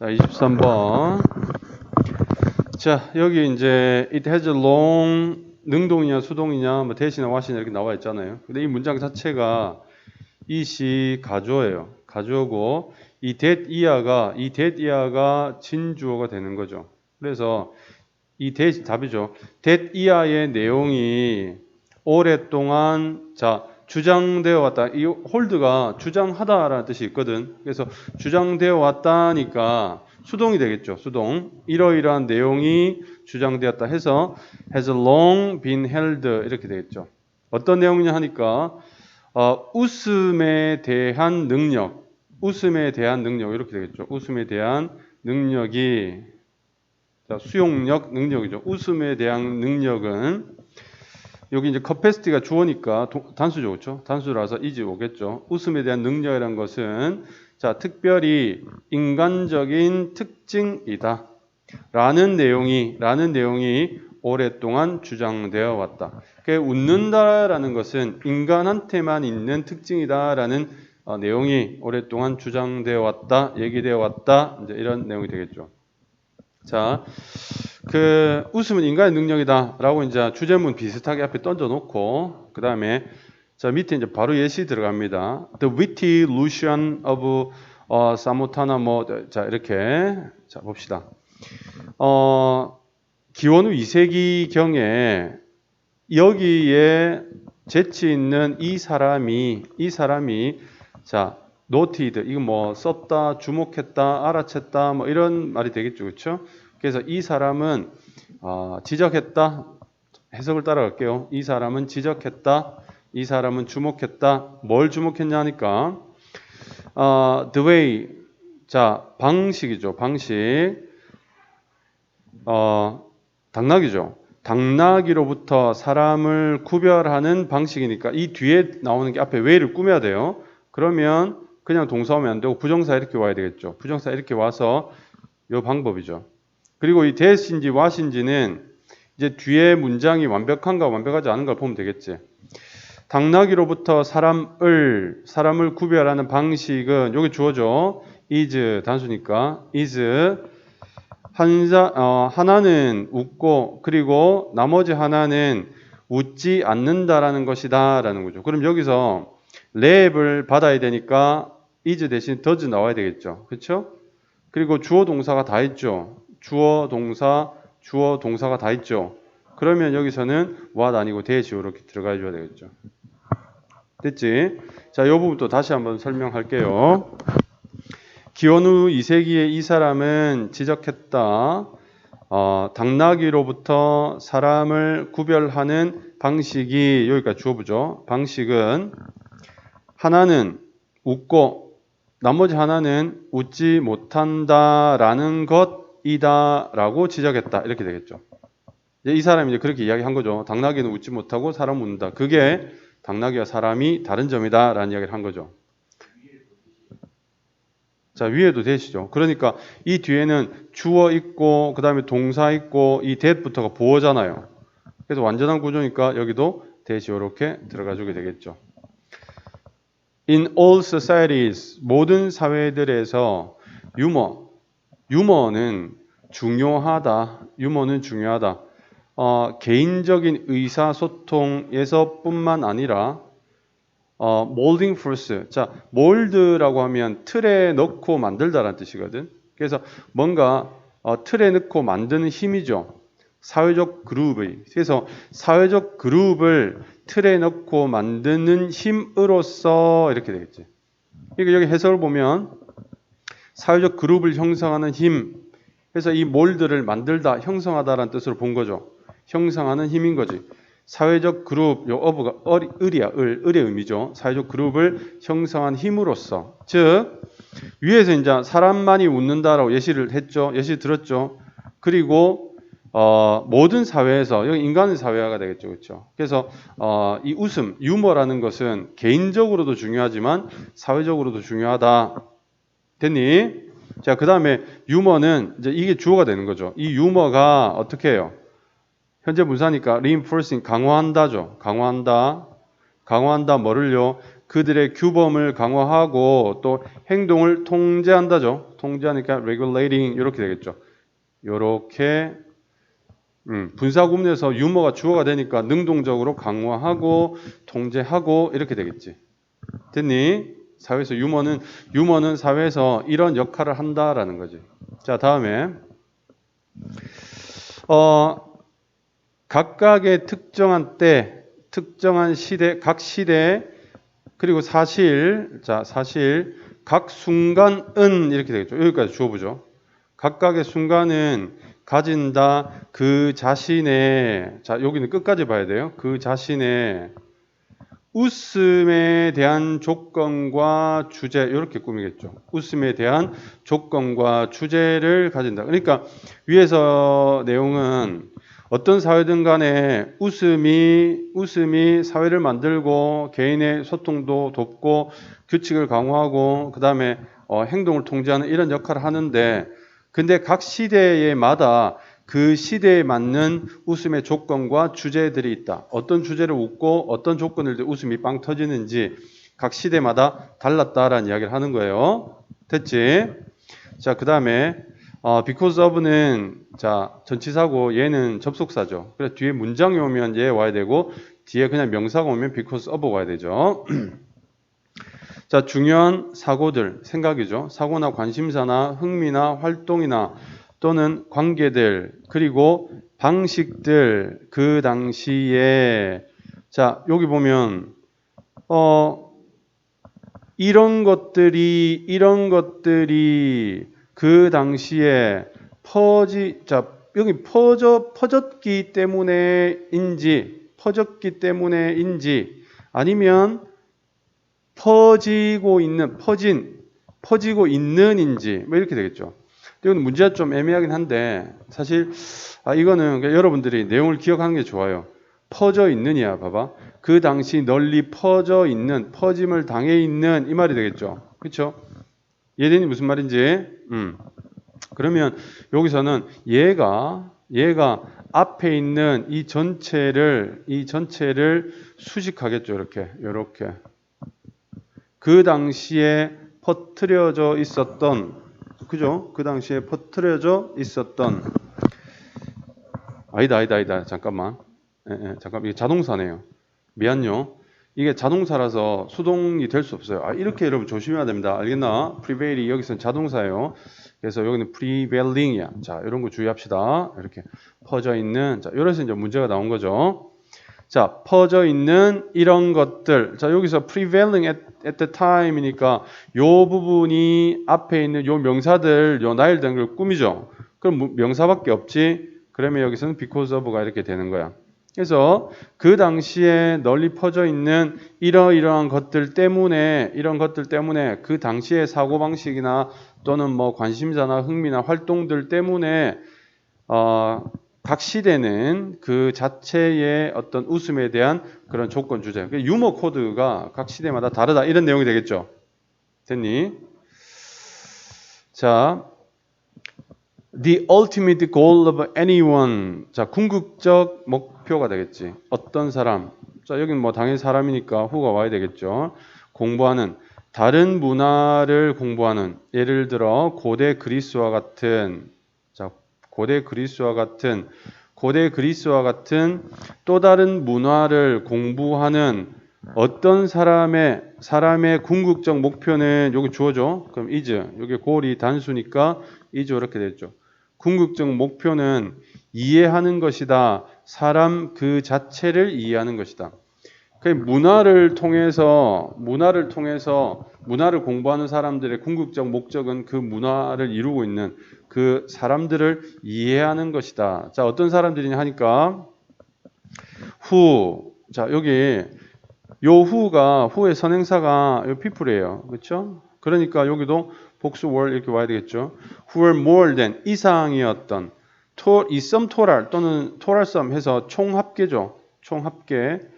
자, 23번. 자, 여기 이제 it has a long 능동이냐 수동이냐 뭐 대시나 와시나 이렇게 나와 있잖아요. 근데 이 문장 자체가 it이 가주어예요. 가주어고 이 that ia가 진주어가 되는 거죠. 그래서 이 that 답이죠. that ia의 내용이 오랫동안 주장되어 왔다. 이 홀드가 주장하다라는 뜻이 있거든. 그래서 주장되어 왔다니까 수동이 되겠죠. 수동. 이러이러한 내용이 주장되었다 해서 has long been held 이렇게 되겠죠. 어떤 내용이냐 하니까 웃음에 대한 능력 이렇게 되겠죠. 웃음에 대한 능력이 수용력 능력이죠. 웃음에 대한 능력은 여기 이제 capacity가 주어니까 단수죠, 그렇죠? 단수라서 is 오겠죠. 웃음에 대한 능력이라는 것은 특별히 인간적인 특징이다. 라는 내용이 오랫동안 주장되어 왔다. 웃는다라는 것은 인간한테만 있는 특징이다라는 내용이 오랫동안 주장되어 왔다, 얘기되어 왔다, 이제 이런 내용이 되겠죠. 자, 웃음은 인간의 능력이다라고 이제 주제문 비슷하게 앞에 던져놓고 그 다음에 밑에 이제 바로 예시 들어갑니다. The witty Lucian of 사모타나 이렇게 봅시다. 기원 후 2세기경에 여기에 재치 있는 이 사람이 noted 이거 썼다, 주목했다, 알아챘다 이런 말이 되겠죠, 그렇죠? 그래서 이 사람은 지적했다. 해석을 따라갈게요. 이 사람은 지적했다. 이 사람은 주목했다. 뭘 주목했냐 하니까 the way 방식이죠. 방식. 당나귀죠. 당나귀로부터 사람을 구별하는 방식이니까 이 뒤에 나오는 게 앞에 way를 꾸며야 돼요. 그러면 그냥 동사 오면 안 되고 부정사 이렇게 와야 되겠죠. 부정사 이렇게 와서 이 방법이죠. 그리고 이 that인지 what인지는 이제 뒤에 문장이 완벽한가 완벽하지 않은가 보면 되겠지. 당나귀로부터 사람을 구별하는 방식은 여기 주어져. is 단수니까 is 하나는 웃고 그리고 나머지 하나는 웃지 않는다라는 것이다라는 거죠. 그럼 여기서 랩을 받아야 되니까 is 대신 does 나와야 되겠죠. 그렇죠? 그리고 주어 동사가 다 있죠. 주어 동사가 다 있죠. 그러면 여기서는 what 아니고 that 이렇게 들어가 줘야 되겠죠. 됐지? 자, 이 부분 또 다시 한번 설명할게요. 기원 후 2세기에 이 사람은 지적했다. 당나귀로부터 사람을 구별하는 방식이 여기까지 주어보죠. 방식은 하나는 웃고 나머지 하나는 웃지 못한다라는 것이다라고 지적했다. 이렇게 되겠죠. 이 사람이 이제 그렇게 이야기한 거죠. 당나귀는 웃지 못하고 사람은 웃는다. 그게 당나귀와 사람이 다른 점이다라는 이야기를 한 거죠. 자, 위에도 that이죠. 그러니까 이 뒤에는 주어 있고 그 다음에 동사 있고 이 that부터가 보어잖아요. 그래서 완전한 구조니까 여기도 that이 이렇게 들어가 주게 되겠죠. In all societies, 모든 사회들에서 유머는 중요하다. 개인적인 의사소통에서뿐만 아니라 molding force. mold라고 하면 틀에 넣고 만들다라는 뜻이거든. 그래서 뭔가 틀에 넣고 만드는 힘이죠. 사회적 그룹의. 그래서 사회적 그룹을 틀에 넣고 만드는 힘으로써 이렇게 되겠지. 그러니까 여기 해석을 보면 사회적 그룹을 형성하는 힘. 그래서 이 몰드를 만들다, 형성하다라는 뜻으로 본 거죠. 형성하는 힘인 거지. 사회적 그룹, 요 어부가 을의 의미죠. 사회적 그룹을 형성한 힘으로써. 즉, 위에서 이제 사람만이 웃는다라고 예시를 했죠. 예시 들었죠. 그리고 모든 사회에서 여기 인간의 사회화가 되겠죠. 그렇죠? 그래서 이 웃음, 유머라는 것은 개인적으로도 중요하지만 사회적으로도 중요하다. 됐니? 자, 그다음에 유머는 이제 이게 주어가 되는 거죠. 이 유머가 어떻게 해요? 현재 분사니까 reinforcing 강화한다죠. 강화한다 뭐를요? 그들의 규범을 강화하고 또 행동을 통제한다죠. 통제하니까 regulating 이렇게 되겠죠. 이렇게 분사 구문에서 유머가 주어가 되니까 능동적으로 강화하고 통제하고 이렇게 되겠지. 됐니? 사회에서 유머는 사회에서 이런 역할을 한다라는 거지. 자, 다음에 각각의 특정한 때, 특정한 시대, 각 시대 그리고 사실, 각 순간은 이렇게 되겠죠. 여기까지 주어보죠. 각각의 순간은 가진다 그 자신의, 자, 여기는 끝까지 봐야 돼요. 그 자신의 웃음에 대한 조건과 주제, 이렇게 꾸미겠죠. 웃음에 대한 조건과 주제를 가진다. 그러니까 위에서 내용은 어떤 사회든 간에 웃음이 사회를 만들고 개인의 소통도 돕고 규칙을 강화하고 그 다음에 행동을 통제하는 이런 역할을 하는데 근데 각 시대에마다 그 시대에 맞는 웃음의 조건과 주제들이 있다. 어떤 주제를 웃고 어떤 조건을 때 웃음이 빵 터지는지 각 시대마다 달랐다라는 이야기를 하는 거예요. 됐지? 자, 그 다음에 because of는 자 전치사고 얘는 접속사죠. 그래서 뒤에 문장이 오면 얘 와야 되고 뒤에 그냥 명사가 오면 because of 와야 되죠. 자, 중요한 사고들, 생각이죠. 사고나 관심사나 흥미나 활동이나 또는 관계들 그리고 방식들 그 당시에 자 여기 보면 이런 것들이 그 당시에 여기 퍼졌기 때문에인지 아니면 퍼지고 있는인지 뭐 이렇게 되겠죠. 이건 문제가 좀 애매하긴 한데 사실 이거는 여러분들이 내용을 기억하는 게 좋아요. 퍼져 있느냐 봐봐. 그 당시 널리 퍼져 있는 퍼짐을 당해 있는 이 말이 되겠죠. 그렇죠? 이해되니 무슨 말인지? 그러면 여기서는 얘가 앞에 있는 이 전체를 수식하겠죠. 이렇게 그 당시에 퍼뜨려져 있었던 그죠? 그 당시에 퍼뜨려져 있었던 아니다. 잠깐만. 잠깐 이게 자동사네요. 미안요. 이게 자동사라서 수동이 될 수 없어요. 이렇게 여러분 조심해야 됩니다. 알겠나? prevail이 여기서는 자동사예요. 그래서 여기는 prevailing이야. 자, 이런 거 주의합시다. 이렇게 퍼져 있는 자, 이래서 이제 문제가 나온 거죠. 자, 퍼져 있는 이런 것들. 자, 여기서 prevailing at the time이니까 요 부분이 앞에 있는 요 명사들, 요 나일 된 걸 꾸미죠. 그럼 명사밖에 없지. 그러면 여기서는 because of가 이렇게 되는 거야. 그래서 그 당시에 널리 퍼져 있는 이러이러한 것들 때문에 그 당시의 사고방식이나 또는 뭐 관심사나 흥미나 활동들 때문에 각 시대는 그 자체의 어떤 웃음에 대한 그런 조건 주제, 유머 코드가 각 시대마다 다르다 이런 내용이 되겠죠. 됐니? 자, the ultimate goal of anyone. 자, 궁극적 목표가 되겠지. 어떤 사람. 자, 여기는 뭐 당연히 사람이니까 who가 와야 되겠죠. 공부하는 다른 문화를 공부하는 예를 들어 고대 그리스와 같은 또 다른 문화를 공부하는 어떤 사람의 궁극적 목표는 여기 주어져. 그럼 is. 여기 goal이 단수니까 is 이렇게 됐죠. 궁극적 목표는 이해하는 것이다. 사람 그 자체를 이해하는 것이다. 문화를 통해서 문화를 공부하는 사람들의 궁극적 목적은 그 문화를 이루고 있는 그 사람들을 이해하는 것이다. 자, 어떤 사람들이냐 하니까 who. 자, 여기 요 who의 선행사가 요 people이에요. 그렇죠? 그러니까 여기도 복수 were 이렇게 와야 되겠죠. who were more than 이상이었던 이 sum total 또는 total sum 해서 총합계죠. 총합계.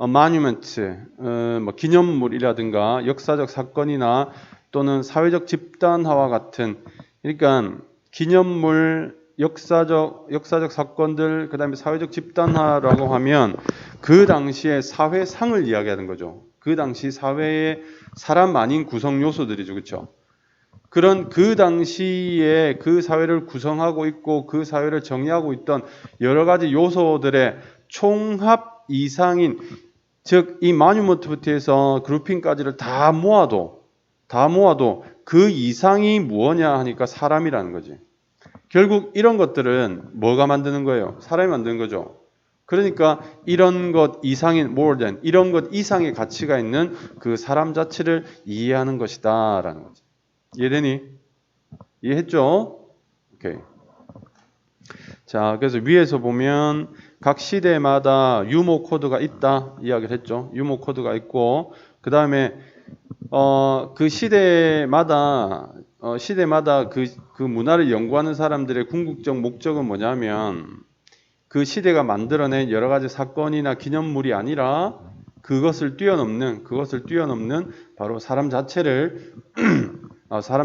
monument, 뭐 기념물이라든가 역사적 사건이나 또는 사회적 집단화와 같은 그러니까 기념물, 역사적 사건들, 그 다음에 사회적 집단화라고 하면 그 당시에 사회상을 이야기하는 거죠. 그 당시 사회의 사람 아닌 구성 요소들이죠. 그렇죠? 그런 그 당시에 그 사회를 구성하고 있고 그 사회를 정의하고 있던 여러 가지 요소들의 총합 이상인, 즉 이 마뉴먼트부터 해서 그룹핑까지를 다 모아도 그 이상이 무엇냐 하니까 사람이라는 거지. 결국 이런 것들은 뭐가 만드는 거예요? 사람이 만드는 거죠. 그러니까 이런 것 이상인 more than, 이런 것 이상의 가치가 있는 그 사람 자체를 이해하는 것이다 라는 거지. 이해되니? 이해했죠? 오케이. 자, 그래서 위에서 보면 각 시대마다 유머 코드가 있다 이야기를 했죠. 유머 코드가 있고 그 다음에 그 시대마다 그 문화를 연구하는 사람들의 궁극적 목적은 뭐냐면 그 시대가 만들어낸 여러 가지 사건이나 기념물이 아니라 그것을 뛰어넘는 바로 사람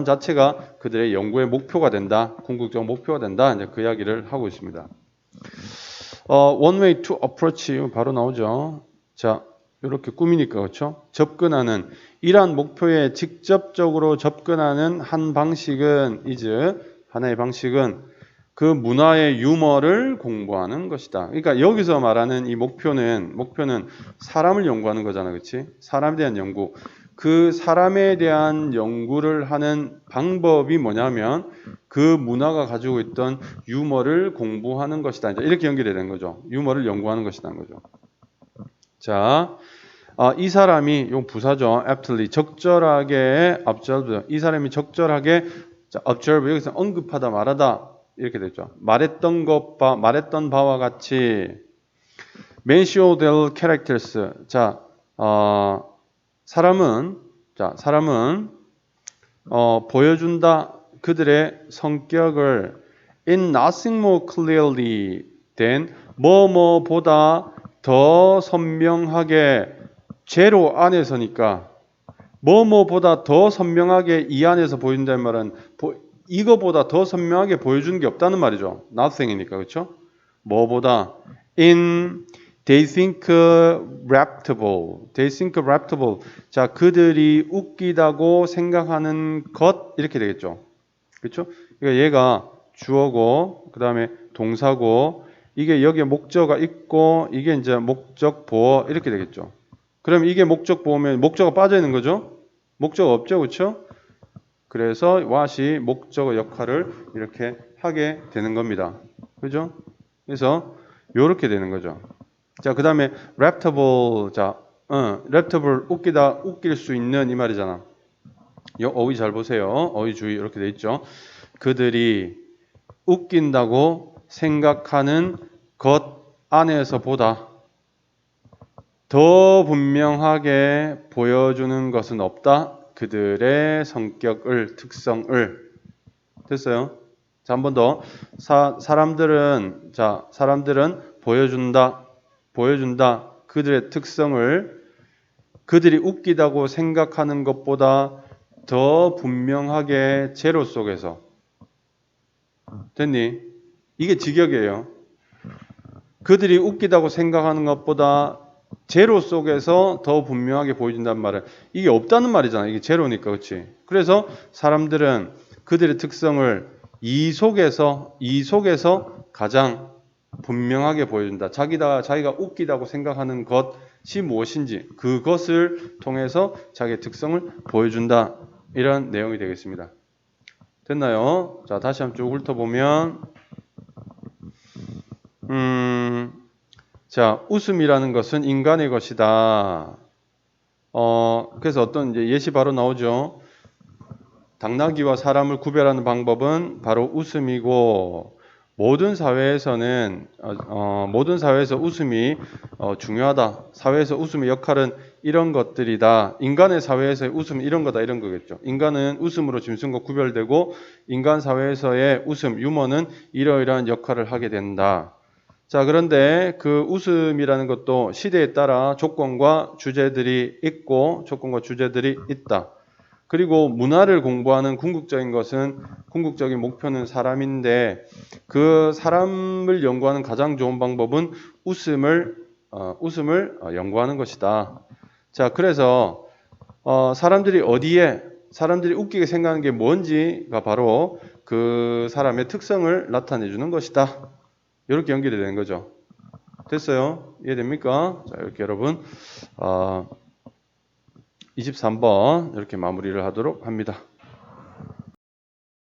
자체가 그들의 연구의 목표가 된다, 궁극적 목표가 된다. 이제 그 이야기를 하고 있습니다. One way to approach 바로 나오죠. 자, 이렇게 꾸미니까 그렇죠? 접근하는 이러한 목표에 직접적으로 접근하는 한 방식은 하나의 방식은 그 문화의 유머를 공부하는 것이다. 그러니까 여기서 말하는 이 목표는 사람을 연구하는 거잖아, 그렇지? 사람에 대한 연구. 그 사람에 대한 연구를 하는 방법이 뭐냐면 그 문화가 가지고 있던 유머를 공부하는 것이다. 이렇게 연결이 되는 거죠. 유머를 연구하는 것이라는 거죠. 자, 이 사람이 용 부사죠. aptly 적절하게 observe. 이 사람이 적절하게 observe 여기서 언급하다 말하다 이렇게 되죠. 말했던 바와 같이 mention their characters. 자, 사람은 보여준다 그들의 성격을 in nothing more clearly than 뭐뭐보다 더 선명하게 제로 안에서니까 뭐뭐보다 더 선명하게 이 안에서 보인다는 말은 이거보다 더 선명하게 보여주는 게 없다는 말이죠. nothing이니까 그렇죠? 뭐보다 in they think reputable. 자, 그들이 웃기다고 생각하는 것 이렇게 되겠죠. 그렇죠? 그러니까 얘가 주어고 그다음에 동사고 이게 여기에 목적어가 있고 이게 이제 목적 보어 이렇게 되겠죠. 그럼 이게 목적 보면 목적어 빠져 있는 거죠? 목적어 없죠, 그렇죠? 그래서 what이 목적어 역할을 이렇게 하게 되는 겁니다. 그죠? 그래서 이렇게 되는 거죠. 자, 그 다음에 reputable. 자, reputable 웃길 수 있는 이 말이잖아. 어휘 잘 보세요. 어휘 주의 이렇게 돼 있죠. 그들이 웃긴다고 생각하는 것 안에서보다 더 분명하게 보여주는 것은 없다. 그들의 특성을. 됐어요? 자, 한 번 더. 사람들은 보여준다. 그들의 특성을 그들이 웃기다고 생각하는 것보다 더 분명하게 제로 속에서. 됐니? 이게 직역이에요. 그들이 웃기다고 생각하는 것보다 제로 속에서 더 분명하게 보여준다는 말은 이게 없다는 말이잖아. 이게 제로니까, 그렇지? 그래서 사람들은 그들의 특성을 이 속에서 가장 분명하게 보여준다. 자기가 웃기다고 생각하는 것이 무엇인지 그것을 통해서 자기의 특성을 보여준다. 이런 내용이 되겠습니다. 됐나요? 자, 다시 한번 쭉 훑어보면 자, 웃음이라는 것은 인간의 것이다. 그래서 어떤 이제 예시 바로 나오죠. 당나귀와 사람을 구별하는 방법은 바로 웃음이고 모든 사회에서 웃음이 중요하다. 사회에서 웃음의 역할은 이런 것들이다. 인간의 사회에서의 웃음은 이런 거다 이런 거겠죠. 인간은 웃음으로 짐승과 구별되고 인간 사회에서의 웃음, 유머는 이러이러한 역할을 하게 된다. 자, 그런데 그 웃음이라는 것도 시대에 따라 조건과 주제들이 있다. 그리고 문화를 공부하는 궁극적인 목표는 사람인데 그 사람을 연구하는 가장 좋은 방법은 웃음을 연구하는 것이다. 자, 그래서 사람들이 사람들이 웃기게 생각하는 게 뭔지가 바로 그 사람의 특성을 나타내 주는 것이다. 이렇게 연결이 되는 거죠. 됐어요? 이해됩니까? 자, 이렇게 여러분 23번 이렇게 마무리를 하도록 합니다.